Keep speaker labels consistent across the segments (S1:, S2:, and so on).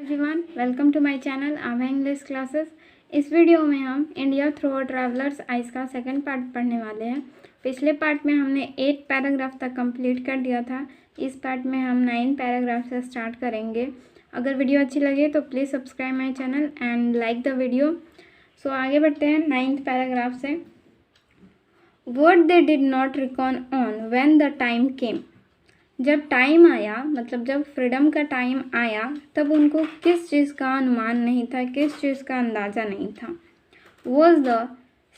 S1: Everyone, welcome to my channel Abha English classes. इस वीडियो में हम India through our travellers eyes का सेकंड पार्ट पढ़ने वाले हैं। पिछले पार्ट में हमने 8 पैराग्राफ तक कंप्लीट कर दिया था। इस पार्ट में हम 9 पैराग्राफ से स्टार्ट करेंगे। अगर वीडियो अच्छी लगे तो please subscribe my channel and like the video. So आगे बढ़ते हैं 9th पैराग्राफ से। What they did not reckon on when the time came। जब टाइम आया, मतलब जब फ्रीडम का टाइम आया, तब उनको किस चीज़ का अनुमान नहीं था, किस चीज़ का अंदाज़ा नहीं था। Was the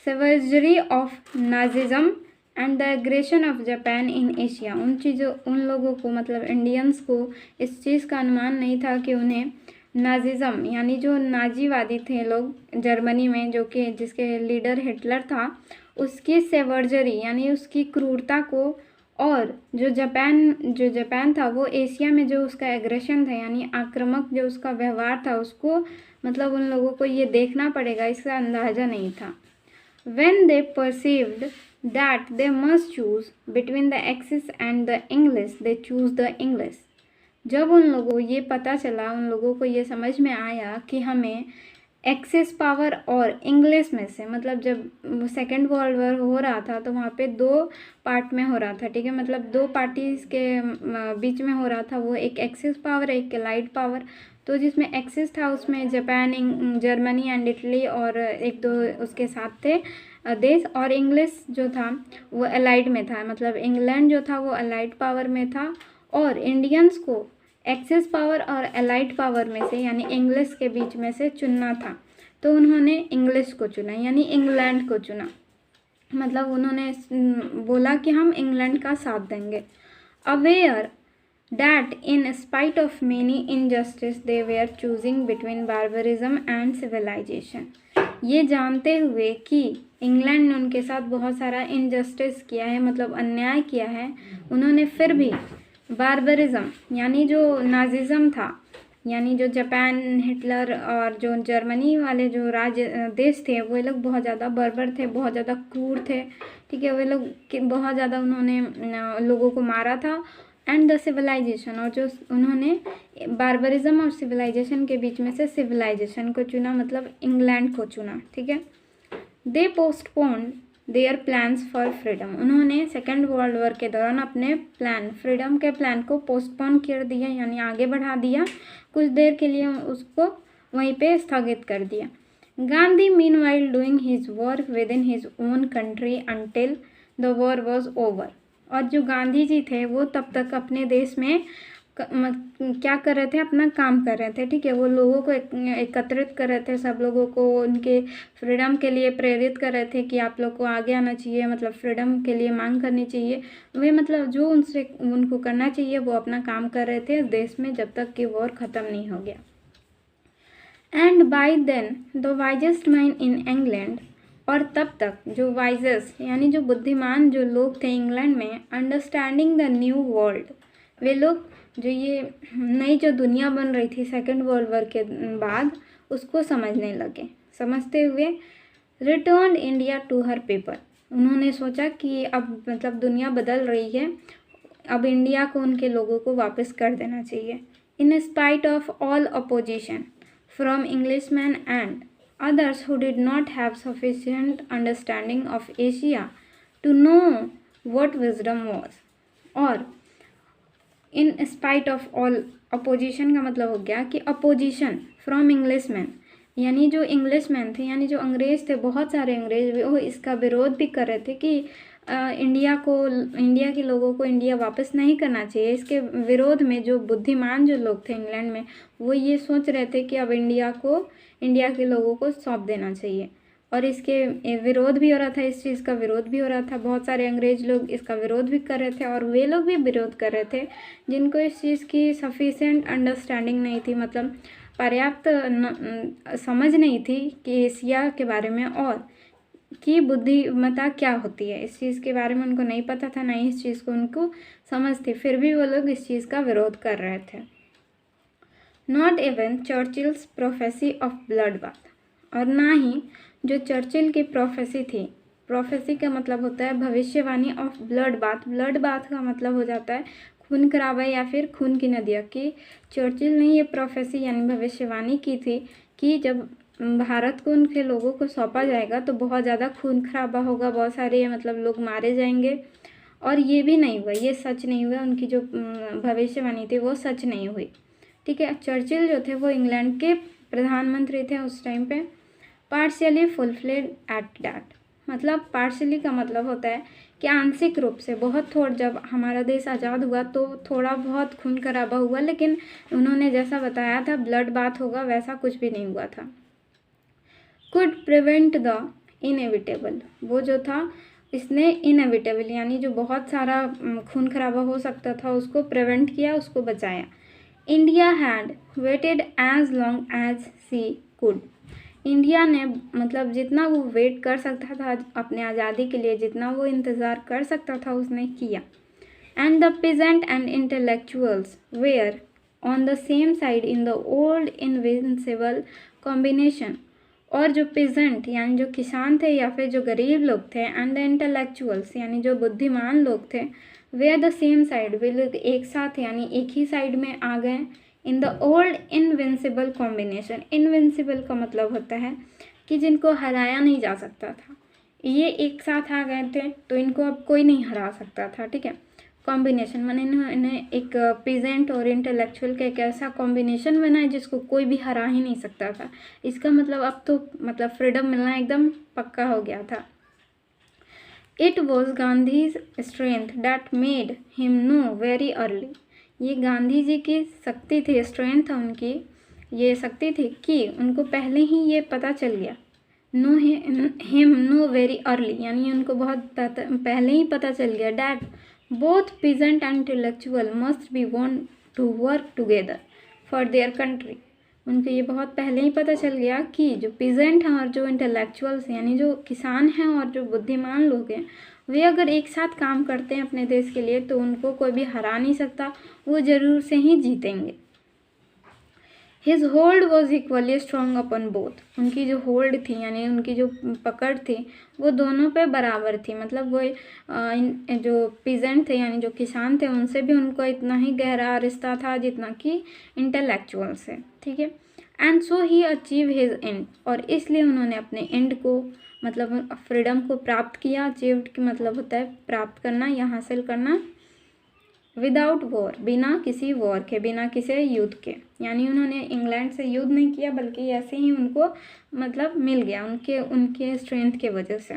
S1: savagery of Nazism and the aggression of Japan in Asia. उन लोगों को, मतलब इंडियंस को इस चीज़ का अनुमान नहीं था कि उन्हें नाजिज़म यानी जो नाजीवादी थे लोग जर्मनी में, जो कि जिसके लीडर हिटलर था, उसकी सेवर्जरी यानी उसकी क्रूरता को, और जो जापान था वो एशिया में जो उसका एग्रेशन था यानी आक्रामक जो उसका व्यवहार था, उसको मतलब उन लोगों को ये देखना पड़ेगा, इसका अंदाज़ा नहीं था। When they perceived that they must choose between the Axis and the English, they choose the English। जब उन लोगों को ये पता चला, उन लोगों को ये समझ में आया कि हमें एक्सिस पावर और इंग्लिश में से, मतलब जब सेकेंड वर्ल्ड वॉर हो रहा था तो वहाँ पे 2 पार्ट में हो रहा था, ठीक है, मतलब 2 पार्टीज़ के बीच में हो रहा था। वो एक एक्सिस पावर, एक एलाइड पावर। तो जिसमें एक्सिस था उसमें जापान, जर्मनी एंड इटली और 1-2 उसके साथ थे देश, और इंग्लिश जो था वो एलाइड में था, मतलब इंग्लैंड जो था वो एलाइड पावर में था। और इंडियंस को एक्सिस पावर और एलाइड पावर में से यानी इंग्लिश के बीच में से चुनना था, तो उन्होंने इंग्लिश को चुना यानी इंग्लैंड को चुना। मतलब उन्होंने बोला कि हम इंग्लैंड का साथ देंगे। Aware that in spite of many injustice they were choosing between barbarism and civilization। ये जानते हुए कि इंग्लैंड ने उनके साथ बहुत सारा इनजस्टिस किया है, मतलब अन्याय किया है, उन्होंने फिर भी बार्बरिज्म यानी जो नाजिज़म था, यानी जो जापान, हिटलर और जो जर्मनी वाले जो देश थे, वो लोग बहुत ज़्यादा बर्बर थे, बहुत ज़्यादा क्रूर थे, ठीक है, वे लोग बहुत ज़्यादा उन्होंने लोगों को मारा था। एंड द सिविलाइजेशन, और जो उन्होंने बार्बरिज्म और सिविलाइजेशन के बीच में से सिविलाइजेशन को चुना, मतलब इंग्लैंड को चुना, ठीक है। They postponed their plans for freedom. उन्होंने सेकेंड वर्ल्ड वॉर के दौरान अपने प्लान, फ्रीडम के प्लान को पोस्टपोन कर दिया यानी आगे बढ़ा दिया, कुछ देर के लिए उसको वहीं पे स्थगित कर दिया। Gandhi meanwhile doing his work with in his own country until the war was over. और जो गांधी जी थे वो तब तक अपने देश में क्या कर रहे थे, अपना काम कर रहे थे, ठीक है। वो लोगों को एकत्रित कर रहे थे, सब लोगों को उनके फ्रीडम के लिए प्रेरित कर रहे थे कि आप लोग को आगे आना चाहिए, मतलब फ्रीडम के लिए मांग करनी चाहिए। वे मतलब जो उनको करना चाहिए वो अपना काम कर रहे थे देश में, जब तक कि वॉर ख़त्म नहीं हो गया। And by then the wisest mind in England, और तब तक जो वाइजेस्ट यानी जो बुद्धिमान जो लोग थे इंग्लैंड में, अंडरस्टैंडिंग द न्यू वर्ल्ड, वे लोग जो ये नई जो दुनिया बन रही थी सेकेंड वर्ल्ड वॉर के बाद, उसको समझने लगे। समझते हुए return India to her paper, उन्होंने सोचा कि अब मतलब दुनिया बदल रही है, अब इंडिया को उनके लोगों को वापस कर देना चाहिए। In spite of all opposition from Englishman and others who did not have sufficient understanding of Asia to know what wisdom was। और in spite of all opposition का मतलब हो गया कि opposition from Englishmen, यानी जो इंग्लिशमैन थे यानी जो अंग्रेज़ थे, बहुत सारे अंग्रेज वो इसका विरोध भी कर रहे थे कि इंडिया के लोगों को इंडिया वापस नहीं करना चाहिए। इसके विरोध में जो बुद्धिमान जो लोग थे इंग्लैंड में, वो ये सोच रहे थे कि अब इंडिया के लोगों को सौंप देना चाहिए। और इसके विरोध भी हो रहा था, इस चीज़ का विरोध भी हो रहा था, बहुत सारे अंग्रेज लोग इसका विरोध भी कर रहे थे, और वे लोग भी विरोध कर रहे थे जिनको इस चीज़ की सफिशिएंट अंडरस्टैंडिंग नहीं थी, मतलब पर्याप्त समझ नहीं थी कि एशिया के बारे में और कि बुद्धिमत्ता क्या होती है, इस चीज़ के बारे में उनको नहीं पता था, ना ही इस चीज़ को उनको समझ थी, फिर भी वो लोग इस चीज़ का विरोध कर रहे थे। Not even Churchill's prophecy of blood bath, और ना ही जो चर्चिल की प्रोफेसी थी, प्रोफेसी का मतलब होता है भविष्यवाणी, of blood bath, blood bath का मतलब हो जाता है खून खराबा या फिर खून की नदियाँ कि चर्चिल ने ये प्रोफेसी यानी भविष्यवाणी की थी कि जब भारत को उनके लोगों को सौंपा जाएगा तो बहुत ज़्यादा खून खराबा होगा, बहुत सारे मतलब लोग मारे जाएंगे। और ये भी नहीं हुआ, ये सच नहीं हुआ, उनकी जो भविष्यवाणी थी वो सच नहीं हुई। ठीक है, चर्चिल जो थे वो इंग्लैंड के प्रधानमंत्री थे उस टाइम पे। पार्शियली फुलफिल्ड एट दैट, मतलब पार्शियली का मतलब होता है कि आंशिक रूप से, बहुत थोड़ा, जब हमारा देश आज़ाद हुआ तो थोड़ा बहुत खून खराबा हुआ, लेकिन उन्होंने जैसा बताया था ब्लड बाथ होगा वैसा कुछ भी नहीं हुआ था। कुड प्रिवेंट द इनएविटेबल, वो जो था इसने इनएविटेबल यानी जो बहुत सारा खून खराबा हो सकता था उसको प्रिवेंट किया, उसको बचाया। India had waited as long as she could, India ने मतलब जितना वो वेट कर सकता था अपने आज़ादी के लिए, जितना वो इंतज़ार कर सकता था उसने किया। And the peasant and intellectuals were on the same side in the old invincible combination, और जो पेजेंट यानी जो किसान थे या फिर जो गरीब लोग थे, एंड द इंटेलेक्चुअल्स यानी जो बुद्धिमान लोग थे, वे द सेम साइड, वे लोग एक साथ यानी एक ही साइड में आ गए। इन the old invincible combination, invincible का मतलब होता है कि जिनको हराया नहीं जा सकता था, ये एक साथ आ गए थे तो इनको अब कोई नहीं हरा सकता था। ठीक है, कॉम्बिनेशन माने इन्होंने एक पीजेंट और इंटेलेक्चुअल का एक ऐसा कॉम्बिनेशन बनाया जिसको कोई भी हरा ही नहीं सकता था। इसका मतलब अब तो मतलब फ्रीडम मिलना एकदम पक्का हो गया था। It was Gandhi's strength that made him know very early, ये गांधी जी की शक्ति थी, स्ट्रेंथ था उनकी, ये शक्ति थी कि उनको पहले ही ये पता चल गया। Know him know very early यानी उनको बहुत पहले ही पता चल गया that both peasant and intellectual must be want to work together for their country, उनको ये बहुत पहले ही पता चल गया कि जो peasant हैं और जो intellectuals हैं यानी जो किसान हैं और जो बुद्धिमान लोग हैं, वे अगर एक साथ काम करते हैं अपने देश के लिए तो उनको कोई भी हरा नहीं सकता, वो ज़रूर से ही जीतेंगे। His hold was equally strong upon both, उनकी जो होल्ड थी यानी उनकी जो पकड़ थी वो दोनों पे बराबर थी, मतलब वो जो पीजेंट थे यानी जो किसान थे उनसे भी उनको इतना ही गहरा रिश्ता था जितना कि इंटेलेक्चुअल से। ठीक है, and so he achieve his and, और इसलिए उन्होंने अपने एंड को मतलब फ्रीडम को प्राप्त किया। अचीव्ड की मतलब होता है प्राप्त करना या हासिल करना। विदाउट वॉर, बिना किसी वॉर के, बिना किसी युद्ध के, यानी उन्होंने इंग्लैंड से युद्ध नहीं किया बल्कि ऐसे ही उनको मतलब मिल गया उनके स्ट्रेंथ के वजह से।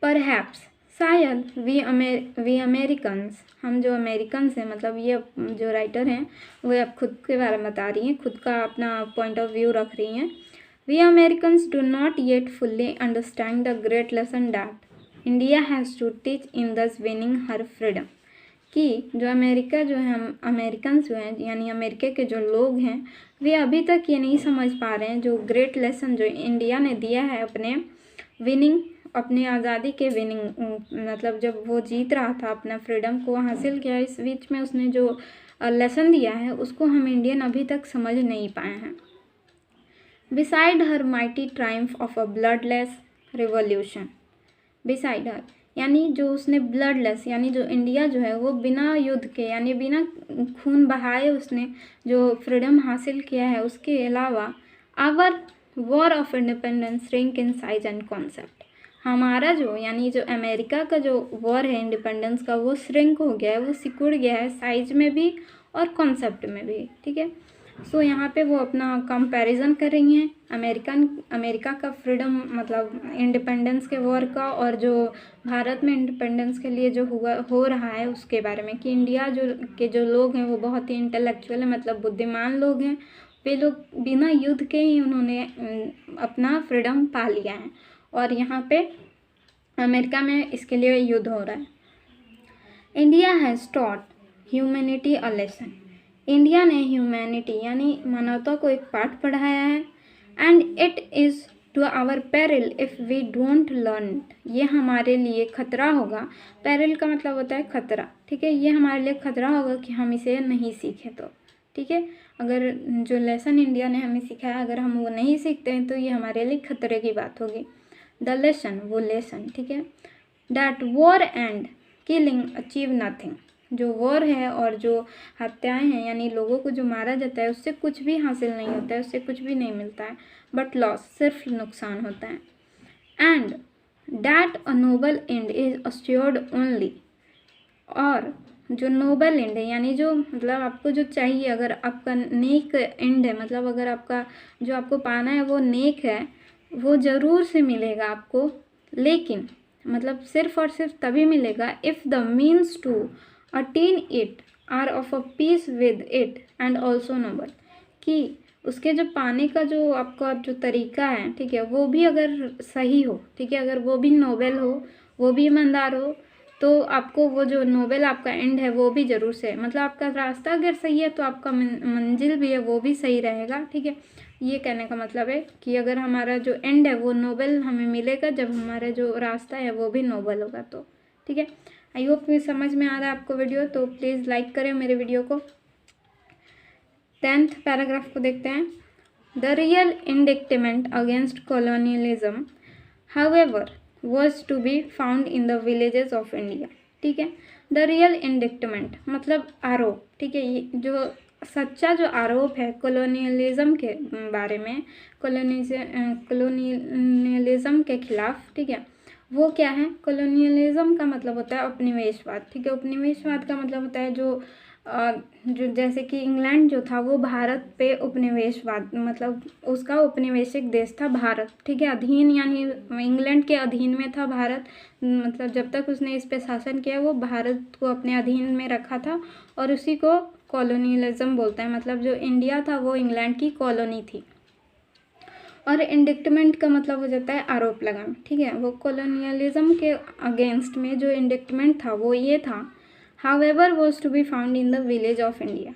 S1: परहैप्स, शायद वी अमेरिकन्स, हम जो अमेरिकन्स हैं, मतलब ये जो राइटर हैं वो अब खुद के बारे में बता रही हैं, खुद का अपना पॉइंट ऑफ व्यू रख रही हैं। We Americans do not yet fully understand the great lesson that India has to teach in thus winning her freedom, कि जो अमेरिका जो है, अमेरिकन्स जो हैं यानी अमेरिका के जो लोग हैं वे अभी तक ये नहीं समझ पा रहे हैं जो ग्रेट लेसन जो इंडिया ने दिया है अपने विनिंग, अपनी आज़ादी के विनिंग, मतलब जब वो जीत रहा था अपना फ्रीडम को हासिल किया, इस बीच में उसने जो लेसन दिया है उसको हम इंडियन अभी तक समझ नहीं पाए हैं। Beside her mighty Triumph of a bloodless revolution, beside her यानी जो उसने ब्लडलेस यानी जो इंडिया जो है वो बिना युद्ध के यानी बिना खून बहाए उसने जो फ्रीडम हासिल किया है, उसके अलावा our war of independence shrink in size and concept, हमारा जो यानी जो अमेरिका का जो वॉर है इंडिपेंडेंस का वो श्रिंक हो गया है, वो सिकुड़ गया है साइज में भी और कॉन्सेप्ट में भी। ठीक है, सो यहाँ पे वो अपना कंपैरिजन कर रही हैं अमेरिका का फ्रीडम मतलब इंडिपेंडेंस के वॉर का और जो भारत में इंडिपेंडेंस के लिए जो हो रहा है उसके बारे में, कि इंडिया जो लोग हैं वो बहुत ही इंटेलेक्चुअल है, मतलब बुद्धिमान लोग हैं, वे लोग बिना युद्ध के ही उन्होंने अपना फ्रीडम पा लिया है, और यहाँ पे अमेरिका में इसके लिए युद्ध हो रहा है। India has taught humanity a lesson, India ने ह्यूमैनिटी यानी मानवता को एक पाठ पढ़ाया है। And it is to our peril if we don't learn, ये हमारे लिए खतरा होगा, पेरिल का मतलब होता है खतरा। ठीक है, ये हमारे लिए खतरा होगा कि हम इसे नहीं सीखें तो। ठीक है, अगर जो लेसन इंडिया ने हमें सिखाया अगर हम वो नहीं सीखते हैं तो ये हमारे लिए खतरे की बात होगी। द लेसन, वो लेसन। ठीक है, that war and killing achieve nothing, जो वॉर है और जो हत्याएं हैं यानी लोगों को जो मारा जाता है उससे कुछ भी हासिल नहीं होता है, उससे कुछ भी नहीं मिलता है, बट लॉस, सिर्फ नुकसान होता है। And that a noble and is assured only, और जो नोबल एंड है यानी जो मतलब आपको जो चाहिए, अगर आपका नेक एंड है, मतलब अगर आपका जो आपको पाना है वो नेक है, वो ज़रूर से मिलेगा आपको, लेकिन मतलब सिर्फ और सिर्फ तभी मिलेगा if the means to attain it are of a piece with it and also noble, कि उसके जो पाने का जो आपका जो तरीका है, ठीक है, वो भी अगर सही हो, ठीक है, अगर वो भी नोबल हो, वो भी ईमानदार हो, तो आपको वो जो नोबल आपका एंड है वो भी ज़रूर से, मतलब आपका रास्ता अगर सही है तो आपका मंजिल भी है वो भी सही रहेगा, ठीक है। ये कहने का मतलब है कि अगर हमारा जो एंड है वो नोबल हमें मिलेगा जब हमारा जो रास्ता है वो भी नोबल होगा, तो ठीक है। आई होप ये समझ में आ रहा है आपको वीडियो, तो प्लीज़ लाइक करें मेरे वीडियो को। 10th पैराग्राफ को देखते हैं। The real indictment against colonialism however was to be found in the villages of India, ठीक है। द रियल इंडिक्टमेंट मतलब आरोप, ठीक है, ये जो सच्चा जो आरोप है कॉलोनियलिज्म के बारे में, कॉलोनियलिज्म के खिलाफ, ठीक है, वो क्या है। कॉलोनियलिज्म का मतलब होता है उपनिवेशवाद, ठीक है। उपनिवेशवाद का मतलब होता है जो जैसे कि इंग्लैंड जो था वो भारत पे उपनिवेशवाद, मतलब उसका उपनिवेशिक देश था भारत, ठीक है। अधीन यानी इंग्लैंड के अधीन में था भारत, मतलब जब तक उसने इस पे शासन किया वो भारत को अपने अधीन में रखा था, और उसी को कॉलोनियलिज्म बोलते हैं। मतलब जो इंडिया था वो इंग्लैंड की कॉलोनी थी। और इंडिक्टमेंट का मतलब हो जाता है आरोप लगाना, ठीक है। वो कॉलोनियलिज्म के अगेंस्ट में जो इंडिक्टमेंट था वो ये था, however was to be found in the village of India.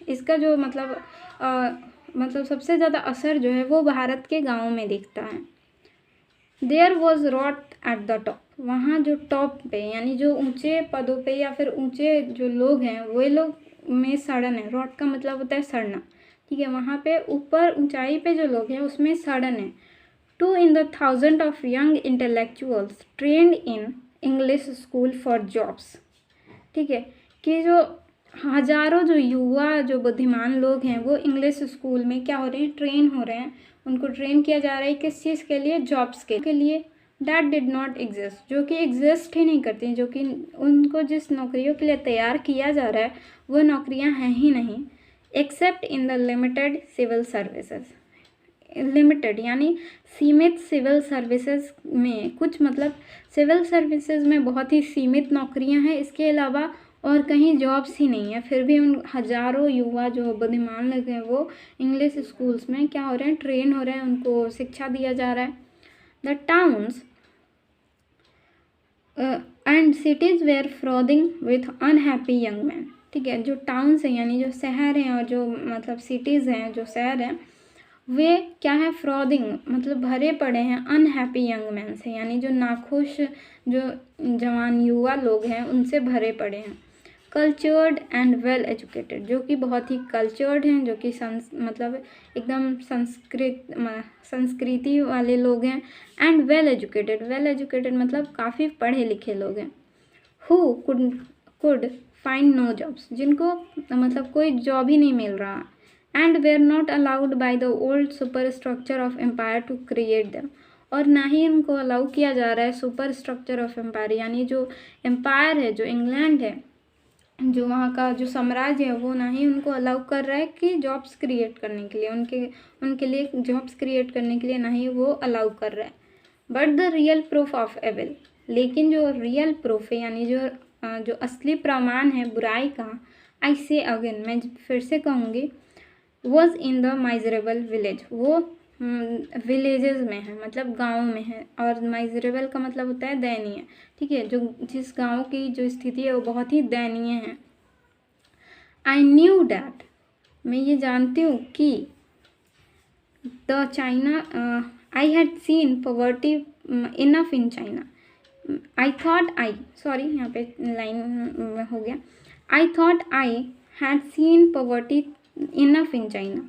S1: इसका जो मतलब सबसे ज़्यादा असर जो है वो भारत के गाँव में दिखता है। There was rot at the top, वहाँ जो टॉप पे यानी जो ऊंचे पदों पे या फिर ऊंचे जो लोग हैं वे लोग में सड़न है। रॉट का मतलब होता है सड़ना, ठीक है। वहाँ पे ऊपर ऊंचाई पे जो लोग हैं उसमें सड़न है। Too in the thousand of young intellectuals trained in English school for jobs, ठीक है, कि जो हजारों जो युवा जो बुद्धिमान लोग हैं वो इंग्लिश स्कूल में क्या हो रहे हैं, ट्रेन हो रहे हैं। उनको ट्रेन किया जा रहा है किस चीज़ के लिए, जॉब्स के लिए। दैट डिड नॉट एग्जिस्ट, जो कि एग्जिस्ट ही नहीं करती, जो कि उनको जिस नौकरियों के लिए तैयार किया जा रहा है वो नौकरियां हैं ही नहीं, except in the limited civil services. Limited यानी सीमित सिविल सर्विसेज में, कुछ मतलब सिविल सर्विसेज में बहुत ही सीमित नौकरियां हैं, इसके अलावा और कहीं जॉब्स ही नहीं है। फिर भी उन हजारों युवा जो बुद्धिमान लोग हैं वो इंग्लिश स्कूल्स में क्या हो रहे हैं, ट्रेन हो रहे हैं, उनको शिक्षा दिया जा रहा है। The towns and cities were frothing with unhappy young man, ठीक है। जो टाउन्स हैं यानी जो शहर हैं और जो मतलब सिटीज़ हैं, जो शहर हैं, वे क्या है, फ्रॉदिंग मतलब भरे पड़े हैं अनहैप्पी यंग मैन से, यानी जो नाखुश जो जवान युवा लोग हैं उनसे भरे पड़े हैं। कल्चर्ड एंड वेल एजुकेटेड, जो कि बहुत ही कल्चर्ड हैं, जो कि मतलब एकदम संस्कृति वाले लोग हैं। एंड वेल एजुकेटेड मतलब काफ़ी पढ़े लिखे लोग हैं। Who could find no jobs, जिनको मतलब कोई जॉब ही नहीं मिल रहा। And were not allowed by the old superstructure of empire to create them, और ना ही उनको अलाउ किया जा रहा है सुपर स्ट्रक्चर ऑफ एम्पायर, यानी जो एम्पायर है, जो इंग्लैंड है, जो वहाँ का जो साम्राज्य है, वो ना ही उनको अलाउ कर रहा है कि जॉब्स क्रिएट करने के लिए, उनके लिए जॉब्स क्रिएट करने के लिए ना ही वो अलाउ कर रहा है। But the real proof of evil, लेकिन जो रियल प्रूफ है यानी जो असली प्रमाण है बुराई का, आई से अगेन, मैं फिर से कहूँगी, was in the miserable village, वो विलेजेस में है, मतलब गाँव में है। और माइजरेबल का मतलब होता है दयनीय, ठीक है, जो जिस गाँव की जो स्थिति है वो बहुत ही दयनीय है। आई न्यू डैट, मैं ये जानती हूँ कि the China I had seen poverty enough in China. I thought I, sorry यहाँ पे लाइन हो गया, I thought I had seen poverty enough in China.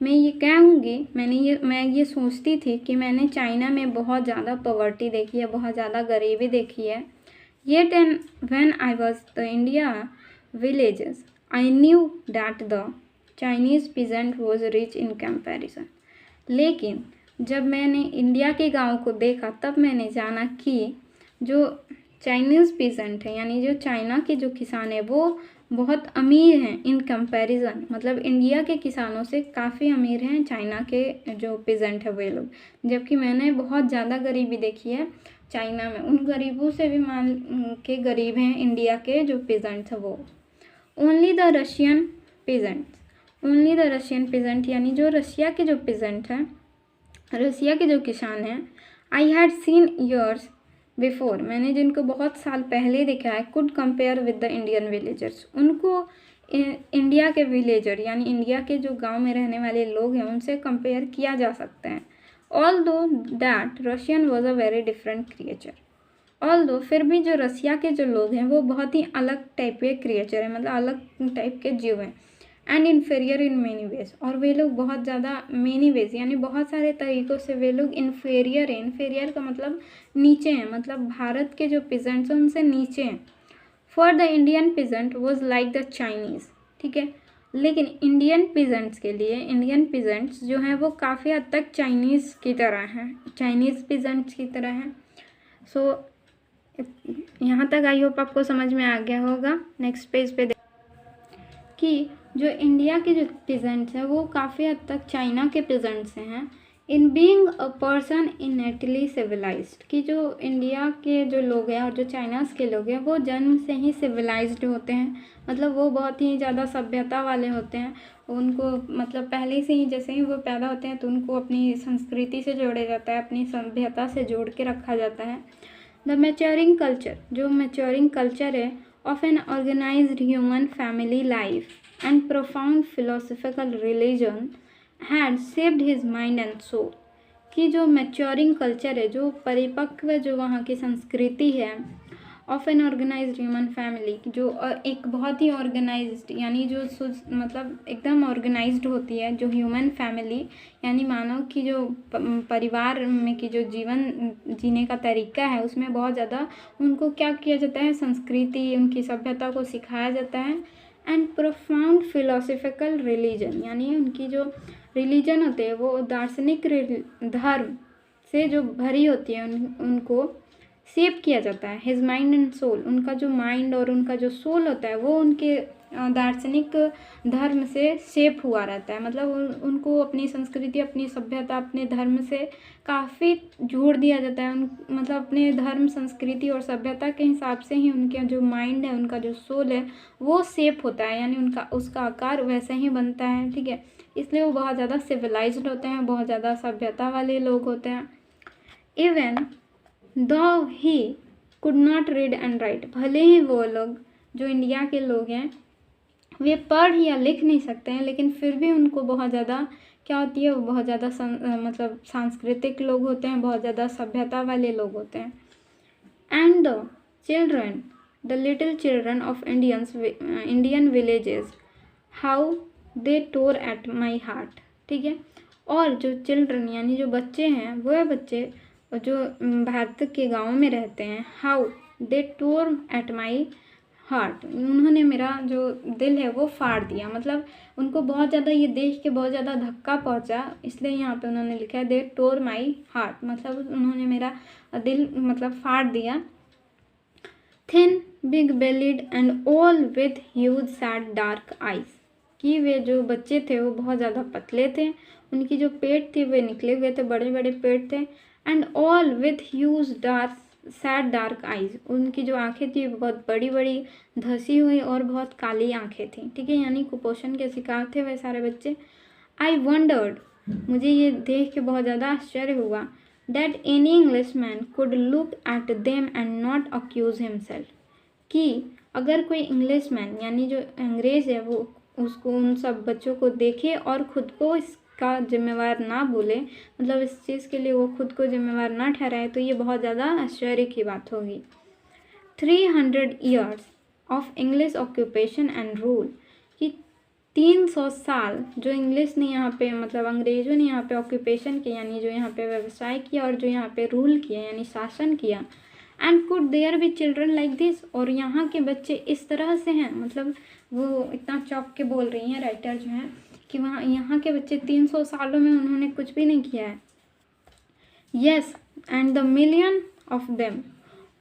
S1: मैं ये कहूँगी, मैं ये सोचती थी कि मैंने चाइना में बहुत ज़्यादा पॉवर्टी देखी है, बहुत ज़्यादा गरीबी देखी है। Yet and when I was the India villages, I knew that the Chinese peasant was rich in comparison. लेकिन जब मैंने इंडिया के गाँव को देखा तब मैंने जाना कि जो चाइनीज़ पीजेंट है यानी जो चाइना के जो किसान है वो बहुत अमीर हैं इन कंपैरिजन, मतलब इंडिया के किसानों से काफ़ी अमीर हैं चाइना के जो पीजेंट है वे लोग, जबकि मैंने बहुत ज़्यादा गरीबी देखी है चाइना में। उन गरीबों से भी मान के गरीब हैं इंडिया के जो पीजेंट है वो। ओनली द रशियन पीजेंट यानी जो रशिया के जो पीजेंट हैं, रसिया के जो किसान हैं, I had seen years before, मैंने जिनको बहुत साल पहले देखा है, could compare with the Indian villagers, उनको इंडिया के विलेजर यानी इंडिया के जो गांव में रहने वाले लोग हैं उनसे कंपेयर किया जा सकता है। ऑल दो that Russian was a very different creature, all दो फिर भी जो रसिया के जो लोग हैं वो बहुत ही अलग टाइप के क्रिएचर हैं, मतलब अलग टाइप के जीव हैं। And inferior in many ways, और वे लोग बहुत ज़्यादा मेनी वेज यानी बहुत सारे तरीक़ों से वे लोग इन्फेरियर हैं। इन्फेरियर का मतलब नीचे हैं, मतलब भारत के जो पीजेंट्स हैं उनसे नीचे हैं। For the Indian peasant was like the Chinese, ठीक है, लेकिन इंडियन पीजेंट्स के लिए इंडियन पीजेंट्स जो हैं वो काफ़ी हद तक चाइनीज़ की तरह हैं, चाइनीज़ पीजेंट्स की तरह हैं। सो यहाँ तक आई होप आपको समझ में आ गया होगा। नेक्स्ट पेज पे कि जो इंडिया के जो पीजेंट्स हैं वो काफ़ी हद तक चाइना के पीजेंट्स से हैं। In being a person innately civilised, कि जो इंडिया के जो लोग हैं और जो चाइनास के लोग हैं वो जन्म से ही सिविलाइज्ड होते हैं, मतलब वो बहुत ही ज़्यादा सभ्यता वाले होते हैं। उनको मतलब पहले से ही जैसे ही वो पैदा होते हैं तो उनको अपनी संस्कृति से जोड़ा जाता है, अपनी सभ्यता से जोड़ के रखा जाता है। द मैच्योरिंग कल्चर, जो मैच्योरिंग कल्चर है of an organized human family life and profound philosophical religion had shaped his mind and soul, कि जो मैच्योरिंग कल्चर है, जो परिपक्व जो वहाँ की संस्कृति है, of an organised human family, जो एक बहुत ही ऑर्गेनाइज्ड यानी जो मतलब एकदम ऑर्गेनाइज्ड होती है जो ह्यूमन फैमिली यानी मानव की जो परिवार में की जो जीवन जीने का तरीका है उसमें बहुत ज़्यादा उनको क्या किया जाता है, संस्कृति उनकी सभ्यता को सिखाया जाता है। एंड प्रोफाउंड फिलोसफिकल रिलीजन, यानी उनकी जो रिलीजन होते हैं वो दार्शनिक धर्म से जो भरी होती है उनको शेप किया जाता है। हिज माइंड एंड सोल, उनका जो माइंड और उनका जो सोल होता है वो उनके दार्शनिक धर्म से शेप हुआ रहता है, मतलब उनको अपनी संस्कृति अपनी सभ्यता अपने धर्म से काफ़ी जोड़ दिया जाता है। मतलब अपने धर्म संस्कृति और सभ्यता के हिसाब से ही उनका जो माइंड है उनका जो सोल है वो शेप होता है, यानी उनका उसका आकार वैसे ही बनता है, ठीक है। इसलिए वो बहुत ज़्यादा सिविलाइज्ड होते हैं, बहुत ज़्यादा सभ्यता वाले लोग होते हैं। Even though he could not read and right, भले ही वो लोग जो इंडिया के लोग हैं वे पढ़ या लिख नहीं सकते हैं, लेकिन फिर भी उनको बहुत ज़्यादा क्या होती है, वो बहुत ज़्यादा मतलब सांस्कृतिक लोग होते हैं, बहुत ज़्यादा सभ्यता वाले लोग होते हैं। And the children, the little children of Indian villages, how they tore at my heart, ठीक है। और जो चिल्ड्रन यानी जो बच्चे हैं वह बच्चे जो भारत के गाँव में रहते हैं, how they tore at my heart, उन्होंने मेरा जो दिल है वो फाड़ दिया, मतलब उनको बहुत ज़्यादा ये देख के बहुत ज़्यादा धक्का पहुंचा, इसलिए यहाँ पे उन्होंने लिखा है दे टोर माई हार्ट, मतलब उन्होंने मेरा दिल मतलब फाड़ दिया। Thin big bellied and all with huge sad dark eyes, कि वे जो बच्चे थे वो बहुत ज़्यादा पतले थे, उनकी जो पेट थी वे निकले हुए थे, बड़े बड़े पेट थे। And all with huge dark sad dark eyes, उनकी जो आंखें थी बहुत बड़ी बड़ी धसी हुई और बहुत काली आंखें थी, ठीक है, यानी कुपोषण के शिकार थे वे सारे बच्चे। आई वंडर्ड, मुझे ये देख के बहुत ज़्यादा आश्चर्य हुआ, that any Englishman could look at them and not accuse himself, कि अगर कोई इंग्लिश मैन यानी जो अंग्रेज़ है वो उसको उन सब बच्चों को देखे और ख़ुद को इसका जिम्मेवार ना बोले, मतलब इस चीज़ के लिए वो खुद को जिम्मेवार ना ठहराए, तो ये बहुत ज़्यादा आश्चर्य की बात होगी। 300 years of English occupation and rule, कि 300 साल जो इंग्लिश ने यहाँ पे मतलब अंग्रेज़ों ने यहाँ पे ऑक्यूपेशन किया यानी जो यहाँ पे व्यवसाय किया और जो यहाँ पे रूल किया यानी शासन किया। And could there be children like this, और यहाँ के बच्चे इस तरह से हैं, मतलब वो इतना चौंक के बोल रही हैं राइटर जो हैं कि वहाँ यहाँ के बच्चे 300 सालों में उन्होंने कुछ भी नहीं किया है। Yes and the million of them,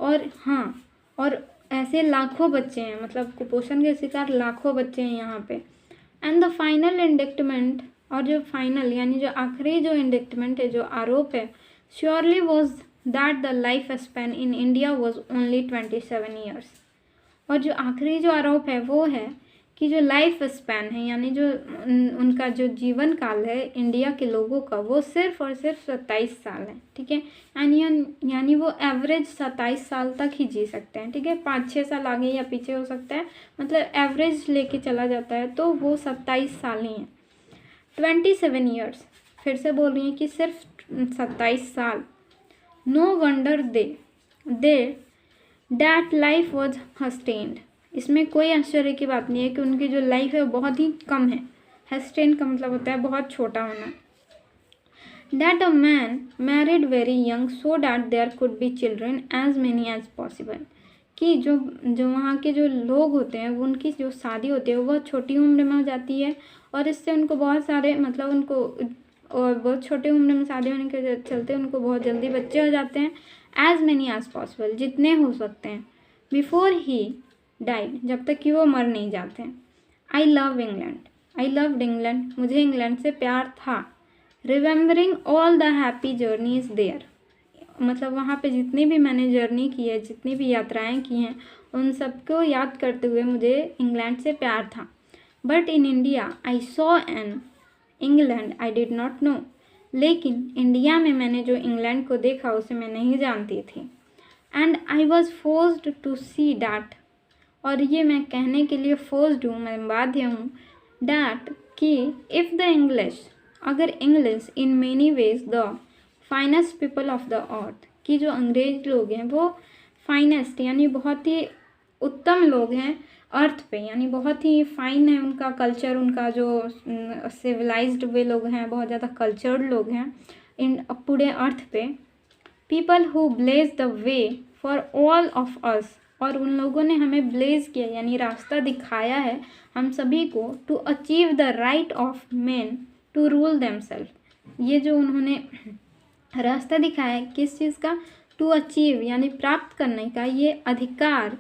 S1: और हाँ, और ऐसे लाखों बच्चे हैं, मतलब कुपोषण के शिकार लाखों बच्चे हैं यहाँ पे। एंड द फाइनल इंडिक्टमेंट, और जो फाइनल यानी जो आखिरी जो इंडिक्टमेंट है, जो आरोप है, surely was that the life span in India was only 27 years. और जो आखिरी जो आरोप है वो है कि जो लाइफ स्पैन है यानी जो उनका जो जीवन काल है इंडिया के लोगों का, वो सिर्फ और सिर्फ 27 साल है। ठीक है, यानी वो एवरेज 27 साल तक ही जी सकते हैं। ठीक है, 5-6 साल आगे या पीछे हो सकता है, मतलब एवरेज लेके चला जाता है तो वो 27 साल ही हैं। 27 ईयर्स, फिर से बोल रही हैं कि सिर्फ 27 साल। No wonder they that life was hastened, इसमें कोई आश्चर्य की बात नहीं है कि उनकी जो लाइफ है वो बहुत ही कम है। हस्टेन का मतलब होता है बहुत छोटा होना। That a man married very young so that there could be children as many as possible, कि जो वहाँ के जो लोग होते हैं वो उनकी जो शादी होती है वो बहुत छोटी उम्र में हो जाती है, और इससे उनको बहुत सारे मतलब उनको और बहुत छोटे उम्र में शादी होने के चलते उनको बहुत जल्दी बच्चे हो जाते हैं। एज मेनी एज पॉसिबल, जितने हो सकते हैं। बिफोर ही डाइड, जब तक कि वो मर नहीं जाते हैं। I love England, I loved England, मुझे इंग्लैंड से प्यार था। Remembering all the happy journeys there, मतलब वहाँ पे जितनी भी मैंने जर्नी की है, जितनी भी यात्राएं की हैं, उन सबको याद करते हुए मुझे इंग्लैंड से प्यार था। But in India I saw an England I did not know, लेकिन इंडिया में मैंने जो इंग्लैंड को देखा उसे मैं नहीं जानती थी। And I was forced to see that, और ये मैं कहने के लिए फोर्स्ड हूँ, मैं बाध्य हूँ, डैट कि इफ़ द इंग्लिश, अगर English in many ways the finest people of the earth, कि जो अंग्रेज लोग हैं वो फाइनेस्ट यानी बहुत ही उत्तम लोग हैं अर्थ पे, यानी बहुत ही फाइन है उनका कल्चर, उनका जो सिविलाइज्ड वे लोग हैं, बहुत ज़्यादा कल्चर्ड लोग हैं इन पूरे अर्थ पे। People who blaze the way for all of us, और उन लोगों ने हमें ब्लेज किया यानी रास्ता दिखाया है हम सभी को, to achieve the right of men to rule themselves. ये जो उन्होंने रास्ता दिखाया है किस चीज़ का, टू अचीव यानी प्राप्त करने का ये अधिकार,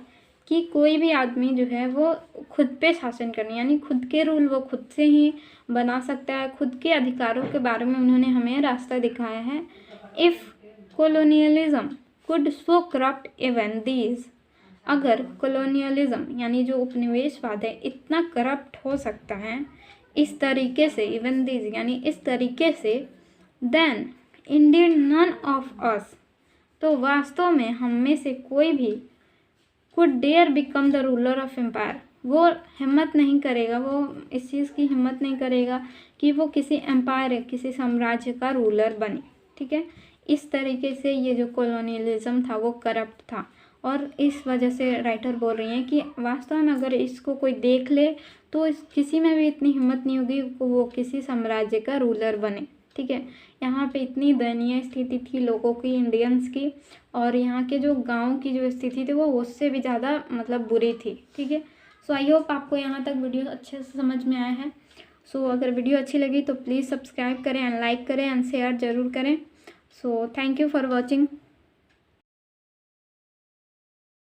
S1: कि कोई भी आदमी जो है वो खुद पे शासन करने यानी खुद के रूल वो खुद से ही बना सकता है। खुद के अधिकारों के बारे में उन्होंने हमें रास्ता दिखाया है। If colonialism could so corrupt even these, अगर कोलोनियलिज्म यानी जो उपनिवेशवाद है इतना करप्ट हो सकता है इस तरीके से, इवन दीज यानी इस तरीके से, then indeed none of us, तो वास्तव में हम में से कोई भी could dare become the ruler of empire, वो हिम्मत नहीं करेगा, वो इस चीज़ की हिम्मत नहीं करेगा कि वो किसी एम्पायर, किसी साम्राज्य का रूलर बने। ठीक है, इस तरीके से ये जो कॉलोनियलिज्म था वो करप्ट था, और इस वजह से राइटर बोल रही हैं कि वास्तव में अगर इसको कोई देख ले तो किसी में भी इतनी हिम्मत नहीं होगी वो किसी साम्राज्य का रूलर बने। ठीक है, यहाँ पे इतनी दयनीय स्थिति थी लोगों की, इंडियंस की, और यहाँ के जो गांव की जो स्थिति थी वो उससे भी ज़्यादा मतलब बुरी थी। ठीक है, सो आई होप आपको यहाँ तक वीडियो अच्छे से समझ में आया है। सो अगर वीडियो अच्छी लगी तो प्लीज़ सब्सक्राइब करें एंड लाइक करें एंड शेयर ज़रूर करें। So thank you for watching.